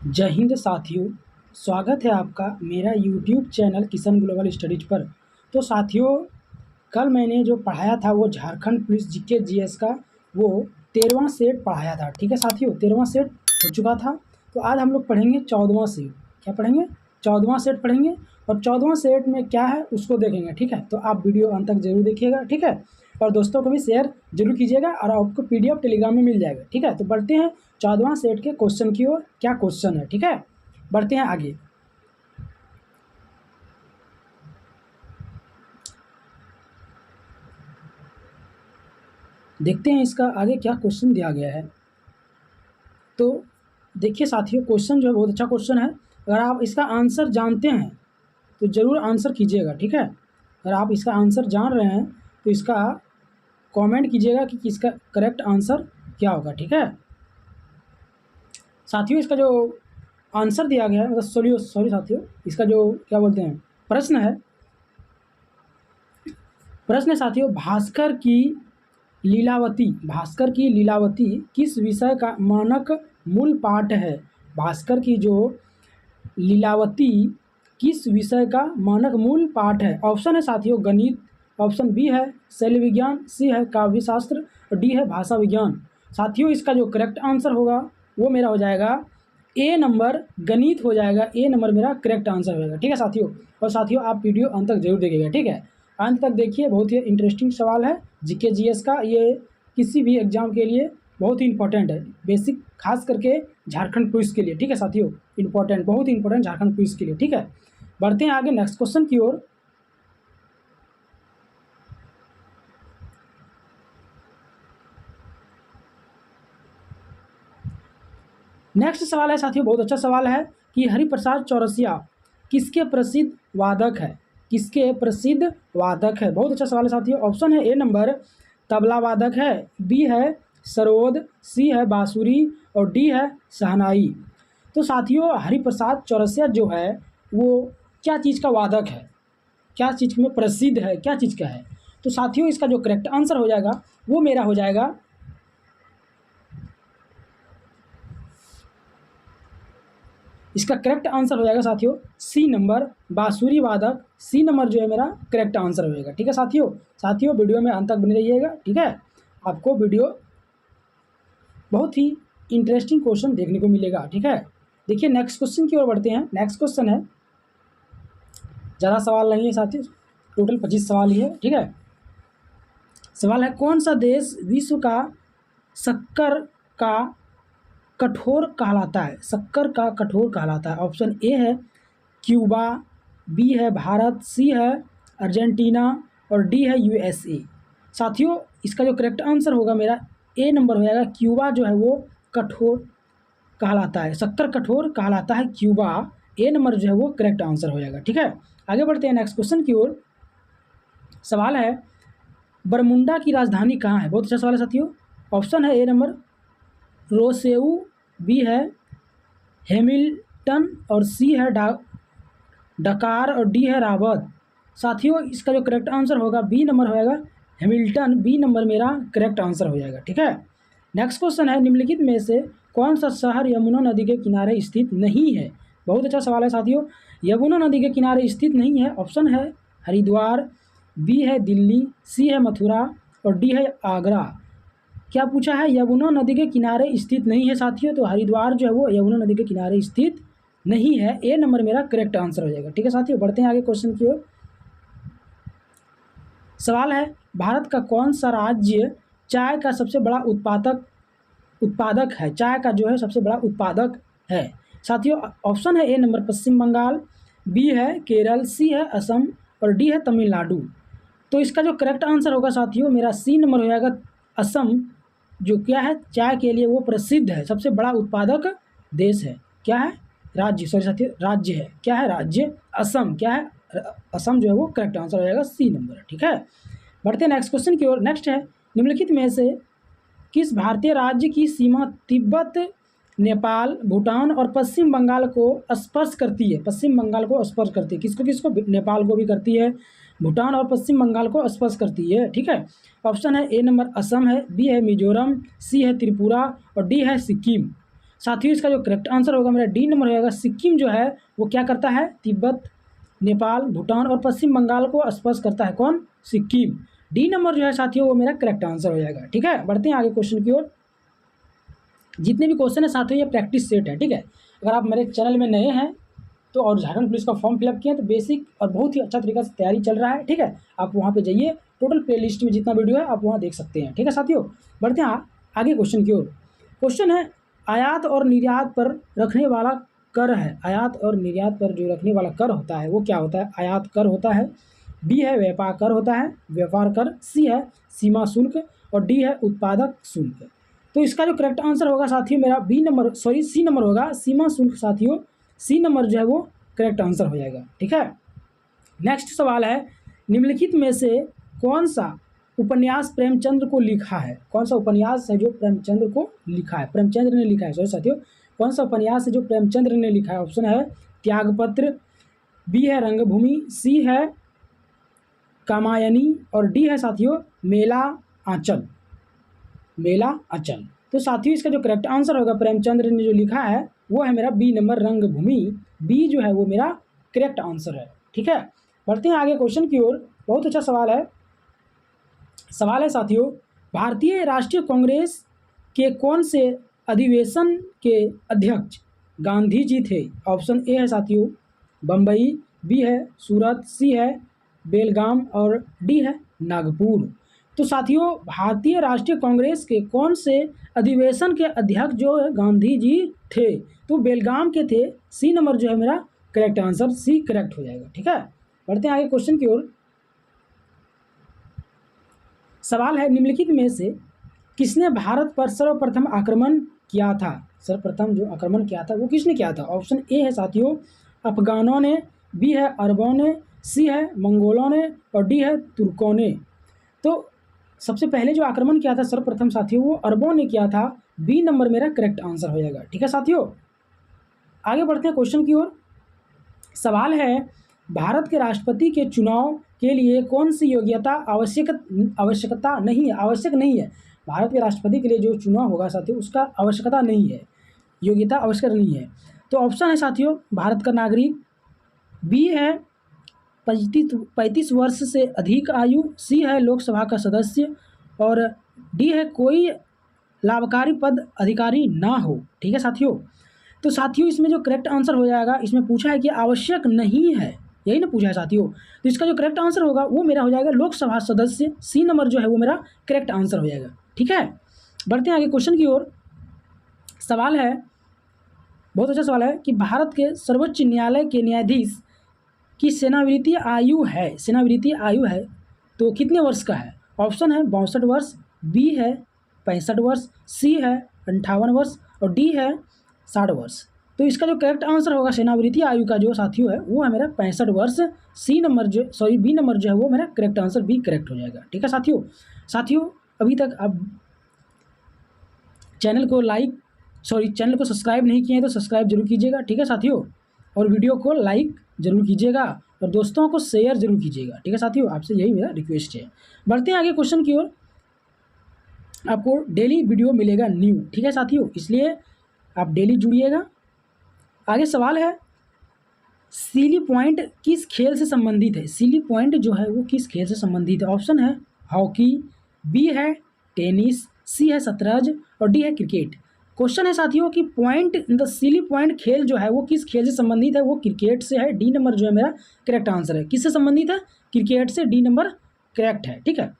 जय हिंद साथियों, स्वागत है आपका मेरा YouTube channel Kishan global studies पर। तो साथियों, कल मैंने जो पढ़ाया था वो झारखंड पुलिस जीके जीएस का वो 13वां सेट पढ़ाया था। ठीक है साथियों, 13वां सेट हो चुका था। तो आज हम लोग पढ़ेंगे 14वां सेट। क्या पढ़ेंगे? 14वां सेट पढ़ेंगे। और 14वां सेट में क्या है उसको देखेंगे। ठीक है, तो आप वीडियो अंत तक जरूर देखिएगा। ठीक है, और दोस्तों को भी शेयर जरूर कीजिएगा और आपको पीडीएफ टेलीग्राम में मिल जाएगा। ठीक है, तो बढ़ते हैं 14वां सेट के क्वेश्चन की ओर। क्या क्वेश्चन है? ठीक है, बढ़ते हैं आगे। देखते हैं इसका आगे क्या क्वेश्चन दिया गया है। तो देखिए साथियों, क्वेश्चन जो है बहुत अच्छा क्वेश्चन है। अगर आप इसका आंसर जानते हैं तो ज़रूर आंसर कीजिएगा। ठीक है, अगर आप इसका आंसर जान रहे हैं तो इसका कमेंट कीजिएगा कि इसका करेक्ट आंसर क्या होगा। ठीक है साथियों, इसका जो आंसर दिया गया है, मतलब सॉरी साथियों, इसका जो क्या बोलते हैं प्रश्न है साथियों, भास्कर की लीलावती किस विषय का मानक मूल पाठ है? भास्कर की जो लीलावती किस विषय का मानक मूल पाठ है? ऑप्शन है साथियों गणित, ऑप्शन बी है शैल विज्ञान, सी है काव्य शास्त्र और डी है भाषा विज्ञान। साथियों, इसका जो करेक्ट आंसर होगा वो मेरा हो जाएगा ए नंबर, गणित हो जाएगा। ए नंबर मेरा करेक्ट आंसर होगा। ठीक है साथियों, और साथियों आप वीडियो अंत तक जरूर देखिएगा। ठीक है, अंत तक देखिए, बहुत ही इंटरेस्टिंग सवाल है जीके जीएस का। ये किसी भी एग्जाम के लिए बहुत ही इंपॉर्टेंट है, बेसिक खास करके झारखंड पुलिस के लिए। ठीक है साथियों, इंपॉर्टेंट, बहुत ही इंपॉर्टेंट झारखंड पुलिस के लिए। ठीक है, बढ़ते हैं आगे नेक्स्ट क्वेश्चन की ओर। नेक्स्ट सवाल है साथियों, बहुत अच्छा सवाल है कि हरिप्रसाद चौरसिया किसके प्रसिद्ध वादक है? किसके प्रसिद्ध वादक है? बहुत अच्छा सवाल है साथियों। ऑप्शन है ए नंबर तबला वादक है, बी है सरोद, सी है बांसुरी और डी है शहनाई। तो साथियों, हरिप्रसाद चौरसिया जो है वो क्या चीज़ का वादक है, क्या चीज़ में प्रसिद्ध है, क्या चीज़ का है? तो साथियों, इसका जो करेक्ट आंसर हो जाएगा वो मेरा हो जाएगा इसका करेक्ट आंसर हो जाएगा साथियों सी नंबर, बांसुरी वादक। सी नंबर जो है मेरा करेक्ट आंसर हो जाएगा। ठीक है साथियों वीडियो में अंत तक बने रहिएगा। ठीक है, आपको वीडियो बहुत ही इंटरेस्टिंग क्वेश्चन देखने को मिलेगा। ठीक है, देखिए नेक्स्ट क्वेश्चन की ओर बढ़ते हैं। नेक्स्ट क्वेश्चन है, ज़्यादा सवाल नहीं है साथियों, टोटल 25 सवाल ही है। ठीक है, सवाल है कौन सा देश विश्व का शक्कर का कठोर कहलाता है? शक्कर का कठोर कहलाता है। ऑप्शन ए है क्यूबा, बी है भारत, सी है अर्जेंटीना और डी है यूएसए। साथियों, इसका जो करेक्ट आंसर होगा मेरा ए नंबर हो जाएगा। क्यूबा जो है वो कठोर कहलाता है, शक्कर कठोर कहलाता है क्यूबा। ए नंबर जो है वो करेक्ट आंसर हो जाएगा। ठीक है, आगे बढ़ते हैं नेक्स्ट क्वेश्चन की ओर। सवाल है बरमुंडा की राजधानी कहाँ है? बहुत अच्छा सवाल है साथियों। ऑप्शन है ए नंबर रोसेऊ, बी है हैमिल्टन और सी है डकार और डी है रावत। साथियों, इसका जो करेक्ट आंसर होगा बी नंबर होएगा हैमिल्टन। बी नंबर मेरा करेक्ट आंसर हो जाएगा। ठीक है, नेक्स्ट क्वेश्चन है निम्नलिखित में से कौन सा शहर यमुना नदी के किनारे स्थित नहीं है? बहुत अच्छा सवाल है साथियों। यमुना नदी के किनारे स्थित नहीं है। ऑप्शन है हरिद्वार, बी है दिल्ली, सी है मथुरा और डी है आगरा। क्या पूछा है? यमुना नदी के किनारे स्थित नहीं है साथियों, तो हरिद्वार जो है वो यमुना नदी के किनारे स्थित नहीं है। ए नंबर मेरा करेक्ट आंसर हो जाएगा। ठीक है साथियों, बढ़ते हैं आगे क्वेश्चन की ओर। सवाल है भारत का कौन सा राज्य चाय का सबसे बड़ा उत्पादक है? चाय का जो है सबसे बड़ा उत्पादक है साथियों। ऑप्शन है ए नंबर पश्चिम बंगाल, बी है केरल, सी है असम और डी है तमिलनाडु। तो इसका जो करेक्ट आंसर होगा साथियों मेरा सी नंबर हो जाएगा असम, जो क्या है चाय के लिए वो प्रसिद्ध है, सबसे बड़ा उत्पादक देश है। क्या है? राज्य, सॉरी साथियों, राज्य है। क्या है? राज्य असम। क्या है? असम जो है वो करेक्ट आंसर हो जाएगा सी नंबर। ठीक है, बढ़ते हैं नेक्स्ट क्वेश्चन की ओर। नेक्स्ट है निम्नलिखित में से किस भारतीय राज्य की सीमा तिब्बत, नेपाल, भूटान और पश्चिम बंगाल को स्पर्श करती है? पश्चिम बंगाल को स्पर्श करती है। किसको किसको? नेपाल को भी करती है, भूटान और पश्चिम बंगाल को स्पर्श करती है। ठीक है, ऑप्शन है ए नंबर असम है, बी है मिजोरम, सी है त्रिपुरा और डी है सिक्किम। साथियों इसका जो करेक्ट आंसर होगा मेरा डी नंबर होगा। सिक्किम जो है वो क्या करता है, तिब्बत, नेपाल, भूटान और पश्चिम बंगाल को स्पर्श करता है। कौन, सिक्किम। डी नंबर जो है साथियों वो मेरा करेक्ट आंसर हो जाएगा। ठीक है, बढ़ते हैं आगे क्वेश्चन की ओर। जितने भी क्वेश्चन है साथियों ये प्रैक्टिस सेट है। ठीक है, अगर आप मेरे चैनल में नए हैं तो और झारखंड पुलिस का फॉर्म फिलअप किए हैं तो बेसिक और बहुत ही अच्छा तरीका से तैयारी चल रहा है। ठीक है, आप वहाँ पे जाइए, टोटल प्लेलिस्ट में जितना वीडियो है आप वहाँ देख सकते हैं। ठीक है साथियों, बढ़ते हैं आगे क्वेश्चन की ओर। क्वेश्चन है आयात और निर्यात पर रखने वाला कर है। आयात और निर्यात पर जो रखने वाला कर होता है वो क्या होता है, आयात कर होता है, बी है व्यापार कर होता है, व्यापार कर, सी है सीमा शुल्क और डी है उत्पादक शुल्क। तो इसका जो करेक्ट आंसर होगा साथियों मेरा बी नंबर सी नंबर होगा, सीमा शुल्क। साथियों सी नंबर जो है वो करेक्ट आंसर हो जाएगा। ठीक है, नेक्स्ट सवाल है निम्नलिखित में से कौन सा उपन्यास प्रेमचंद्र को लिखा है। कौन सा उपन्यास है जो प्रेमचंद्र को लिखा है, प्रेमचंद्र ने लिखा है। सॉरी साथियों, कौन सा उपन्यास है जो प्रेमचंद्र ने लिखा है। ऑप्शन है त्यागपत्र, बी है रंगभूमि, सी है कामायनी और डी है साथियों मेला आंचल। मेला आंचल। तो साथियों इसका जो करेक्ट आंसर होगा प्रेमचंद्र ने जो लिखा है वो है मेरा बी नंबर रंगभूमि। बी जो है वो मेरा करेक्ट आंसर है। ठीक है, बढ़ते हैं आगे क्वेश्चन की ओर। बहुत अच्छा सवाल है। सवाल है साथियों भारतीय राष्ट्रीय कांग्रेस के कौन से अधिवेशन के अध्यक्ष गांधी जी थे। ऑप्शन ए है साथियों बम्बई, बी है सूरत, सी है बेलगाम और डी है नागपुर। तो साथियों भारतीय राष्ट्रीय कांग्रेस के कौन से अधिवेशन के अध्यक्ष जो है गांधी जी थे, तो बेलगाम के थे। सी नंबर जो है मेरा करेक्ट आंसर, सी करेक्ट हो जाएगा। ठीक है, बढ़ते हैं आगे क्वेश्चन की ओर। सवाल है निम्नलिखित में से किसने भारत पर सर्वप्रथम आक्रमण किया था। सर्वप्रथम जो आक्रमण किया था वो किसने किया था। ऑप्शन ए है साथियों अफगानों ने, बी है अरबों ने, सी है मंगोलों ने और डी है तुर्कों ने। तो सबसे पहले जो आक्रमण किया था सर्वप्रथम साथियों वो अरबों ने किया था। बी नंबर मेरा करेक्ट आंसर हो जाएगा। ठीक है साथियों, आगे बढ़ते हैं क्वेश्चन की ओर। सवाल है भारत के राष्ट्रपति के चुनाव के लिए कौन सी योग्यता आवश्यक नहीं है। भारत के राष्ट्रपति के लिए जो चुनाव होगा साथियों उसका आवश्यकता नहीं है, योग्यता आवश्यक नहीं है। तो ऑप्शन है साथियों भारत का नागरिक, बी है 35 वर्ष से अधिक आयु, सी है लोकसभा का सदस्य और डी है कोई लाभकारी पद अधिकारी ना हो। ठीक है साथियों, तो साथियों इसमें जो करेक्ट आंसर हो जाएगा, इसमें पूछा है कि आवश्यक नहीं है, यही ना पूछा है साथियों। तो इसका जो करेक्ट आंसर होगा वो मेरा हो जाएगा लोकसभा सदस्य। सी नंबर जो है वो मेरा करेक्ट आंसर हो जाएगा। ठीक है, बढ़ते हैं आगे क्वेश्चन की ओर। सवाल है बहुत अच्छा सवाल है कि भारत के सर्वोच्च न्यायालय के न्यायाधीश की सेवानिवृत्ति आयु है तो कितने वर्ष का है। ऑप्शन है 62 वर्ष, बी है 65 वर्ष, सी है 58 वर्ष और डी है 60 वर्ष। तो इसका जो करेक्ट आंसर होगा सेवानिवृत्ति आयु का जो साथियों है वो है मेरा 65 वर्ष। बी नंबर जो है वो मेरा करेक्ट आंसर बी करेक्ट हो जाएगा। ठीक है साथियों अभी तक आप चैनल को सब्सक्राइब नहीं किए हैं तो सब्सक्राइब जरूर कीजिएगा। ठीक है साथियों, और वीडियो को लाइक जरूर कीजिएगा और दोस्तों को शेयर जरूर कीजिएगा। ठीक है साथियों, आपसे यही मेरा रिक्वेस्ट है। बढ़ते हैं आगे क्वेश्चन की ओर। आपको डेली वीडियो मिलेगा न्यू। ठीक है साथियों, इसलिए आप डेली जुड़िएगा। आगे सवाल है सीली पॉइंट किस खेल से संबंधित है। सीली पॉइंट जो है वो किस खेल से संबंधित है। ऑप्शन है हॉकी, बी है टेनिस, सी है शतरंज और डी है क्रिकेट। क्वेश्चन है साथियों कि सीली पॉइंट खेल जो है वो किस खेल से संबंधित है, वो क्रिकेट से है। डी नंबर जो है मेरा करेक्ट आंसर है। किससे संबंधित है, क्रिकेट से। डी नंबर करेक्ट है। ठीक है,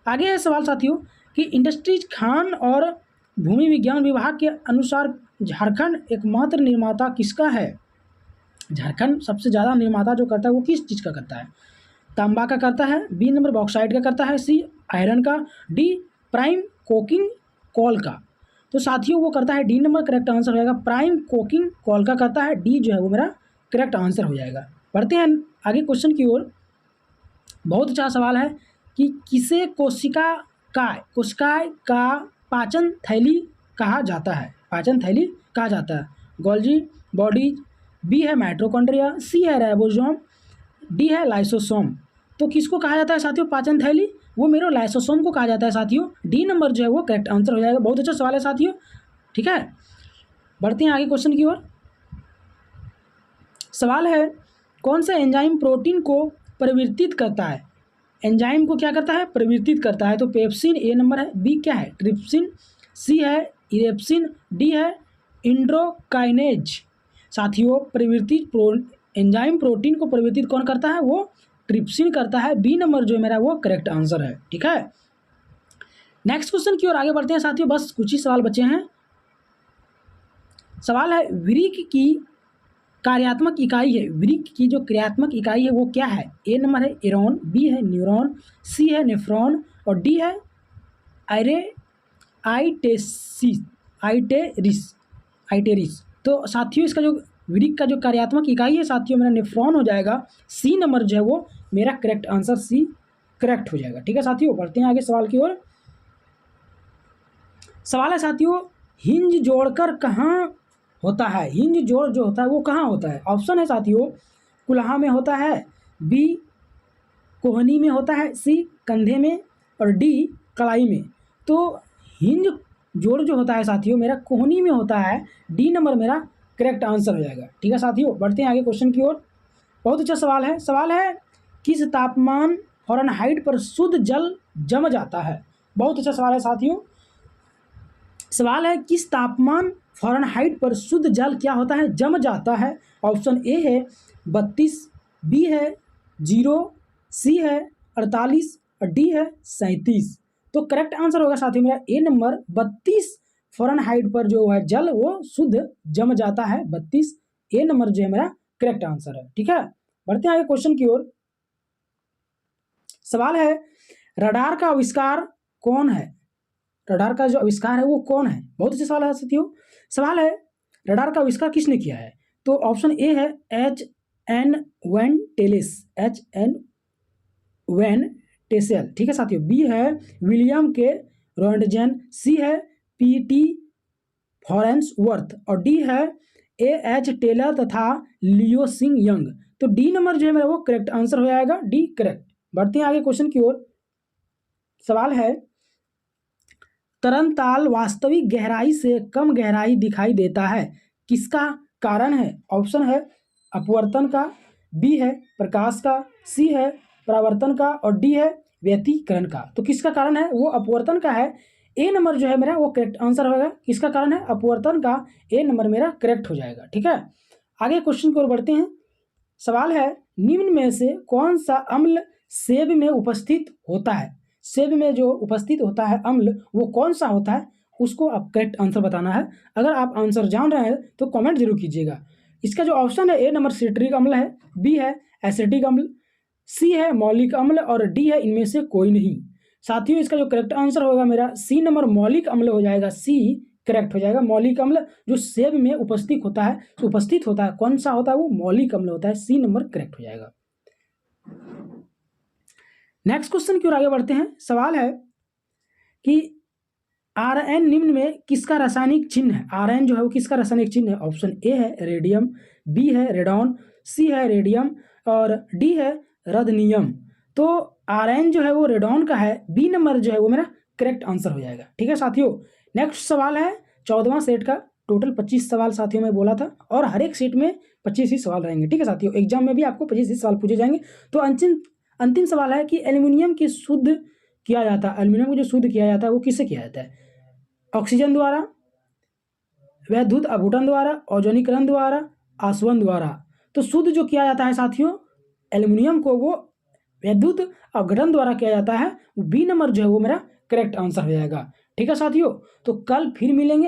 आगे है सवाल साथियों कि इंडस्ट्रीज खान और भूमि विज्ञान विभाग के अनुसार झारखंड एकमात्र निर्माता किसका है। झारखंड सबसे ज़्यादा निर्माता जो करता है वो किस चीज़ का करता है। तांबा का करता है, बी नंबर बॉक्साइट का करता है, सी आयरन का, डी प्राइम कोकिंग कॉल का। तो साथियों वो करता है डी नंबर करेक्ट आंसर हो जाएगा, प्राइम कोकिंग कॉल का करता है। डी जो है वो मेरा करेक्ट आंसर हो जाएगा। बढ़ते हैं आगे क्वेश्चन की ओर। बहुत अच्छा सवाल है कि किसे कोशिका का पाचन थैली कहा जाता है। पाचन थैली कहा जाता है। गोल्जी बॉडी, बी है माइटोकॉन्ड्रिया, सी है राइबोसोम, डी है लाइसोसोम। तो किसको कहा जाता है साथियों पाचन थैली, वो मेरे लाइसोसोम को कहा जाता है साथियों। डी नंबर जो है वो करेक्ट आंसर हो जाएगा। बहुत अच्छा सवाल है साथियों। ठीक है, बढ़ते हैं आगे क्वेश्चन की ओर। सवाल है, कौन सा एंजाइम प्रोटीन को परिवर्तित करता है? एंजाइम को क्या करता है? परिवर्तित करता है। तो पेप्सिन ए नंबर है, बी क्या है? ट्रिप्सिन, सी है इरेप्सिन, डी है इंड्रोकाइनेज। साथियों, एंजाइम प्रोटीन को परिवर्तित कौन करता है? वो ट्रिप्सिन करता है। बी नंबर जो मेरा वो करेक्ट आंसर है। ठीक है, नेक्स्ट क्वेश्चन की ओर आगे बढ़ते हैं साथियों, बस कुछ ही सवाल बचे हैं। सवाल है, वृक्क की कार्यात्मक इकाई है, वृक्क की जो क्रियात्मक इकाई है वो क्या है? ए नंबर है एरॉन, बी है न्यूरॉन, सी है नेफ्रॉन और डी है आइटेरिस। तो साथियों, इसका जो वृक्क का जो कार्यात्मक इकाई है साथियों मेरा नेफ्रॉन हो जाएगा। सी नंबर जो है वो मेरा करेक्ट आंसर, सी करेक्ट हो जाएगा। ठीक है साथियों, बढ़ते हैं आगे सवाल की ओर। सवाल है साथियों, हिंज जोड़कर कहाँ होता है? हिंज जोड़ जो होता है वो कहाँ होता है? ऑप्शन है साथियों, कुल्हा में होता है, बी कोहनी में होता है, सी कंधे में और डी कलाई में। तो हिंज जोड़ जो होता है साथियों मेरा कोहनी में होता है। डी नंबर मेरा करेक्ट आंसर हो जाएगा। ठीक है साथियों, बढ़ते हैं आगे क्वेश्चन की ओर। बहुत अच्छा सवाल है। सवाल है, किस तापमान फ़ारेनहाइट पर शुद्ध जल जम जाता है? बहुत अच्छा सवाल है साथियों। सवाल है, किस तापमान फ़ारेनहाइट पर शुद्ध जल क्या होता है? जम जाता है। ऑप्शन ए है 32, बी है 0, सी है 48 और डी है 37। तो करेक्ट आंसर होगा साथियों मेरा ए नंबर 32 फ़ारेनहाइट पर जो है जल वो शुद्ध जम जाता है। 32 ए नंबर जो है मेरा करेक्ट आंसर है। ठीक है, बढ़ते हैं आगे क्वेश्चन की ओर। सवाल है, रडार का आविष्कार कौन है? रडार का जो आविष्कार है वो कौन है? बहुत अच्छा सवाल है साथियों। सवाल है, रडार का आविष्कार किसने किया है? तो ऑप्शन ए है H.N. वैन टेलेस, H.N. Van Tassel. ठीक है साथियों, बी है विलियम के रोएंटजेन, सी है P.T. फॉरेंसवर्थ और डी है A.H. टेलर तथा लियो सिंह यंग। तो डी नंबर जो है मेरा वो करेक्ट आंसर हो जाएगा, डी करेक्ट। बढ़ते हैं आगे क्वेश्चन की ओर। सवाल है, तरनताल वास्तविक गहराई से कम गहराई दिखाई देता है, किसका कारण है? ऑप्शन है अपवर्तन का, बी है प्रकाश का, सी है परावर्तन का और डी है व्यतिकरण का। तो किसका कारण है? वो अपवर्तन का है। ए नंबर जो है मेरा वो करेक्ट आंसर होगा। किसका कारण है? अपवर्तन का। ए नंबर मेरा करेक्ट हो जाएगा। ठीक है, आगे क्वेश्चन की ओर बढ़ते हैं। सवाल है, निम्न में से कौन सा अम्ल सेब में उपस्थित होता है? सेब में जो उपस्थित होता है अम्ल वो कौन सा होता है, उसको आप करेक्ट आंसर बताना है। अगर आप आंसर जान रहे हैं तो कमेंट जरूर कीजिएगा। इसका जो ऑप्शन है, ए नंबर सिट्रिक अम्ल है, बी है एसिटिक अम्ल, सी है मौलिक अम्ल और डी है इनमें से कोई नहीं। साथियों, इसका जो करेक्ट आंसर होगा मेरा सी नंबर मौलिक अम्ल हो जाएगा। सी करेक्ट हो जाएगा। मौलिक अम्ल जो सेब में उपस्थित होता है, कौन सा होता है? वो मौलिक अम्ल होता है। सी नंबर करेक्ट हो जाएगा। नेक्स्ट क्वेश्चन की ओर आगे बढ़ते हैं। सवाल है कि Rn निम्न में किसका रासायनिक चिन्ह है? Rn जो है वो किसका रासायनिक चिन्ह है? ऑप्शन ए है रेडियम, बी है रेडॉन, सी है रेडियम और डी है रदनियम। तो Rn जो है वो रेडॉन का है। बी नंबर जो है वो मेरा करेक्ट आंसर हो जाएगा। ठीक है साथियों, नेक्स्ट सवाल है 14वां सेट का। टोटल 25 सवाल साथियों में बोला था और हर एक सेट में 25 ही सवाल रहेंगे। ठीक है साथियों, एग्जाम में भी आपको 25 ही सवाल पूछे जाएंगे। तो अंतिम सवाल है कि एल्यूमिनियम की शुद्ध किया जाता है, एल्यूमिनियम को जो शुद्ध किया जाता है वो किससे किया जाता है? ऑक्सीजन द्वारा, वैद्युत अभूटन द्वारा, औजनीकरण द्वारा, आसवन द्वारा। तो शुद्ध जो किया जाता है साथियों एल्यूमिनियम को वो वैद्युत अपघटन द्वारा किया जाता है। बी नंबर जो है वो मेरा करेक्ट आंसर हो जाएगा। ठीक है साथियों, तो कल फिर मिलेंगे।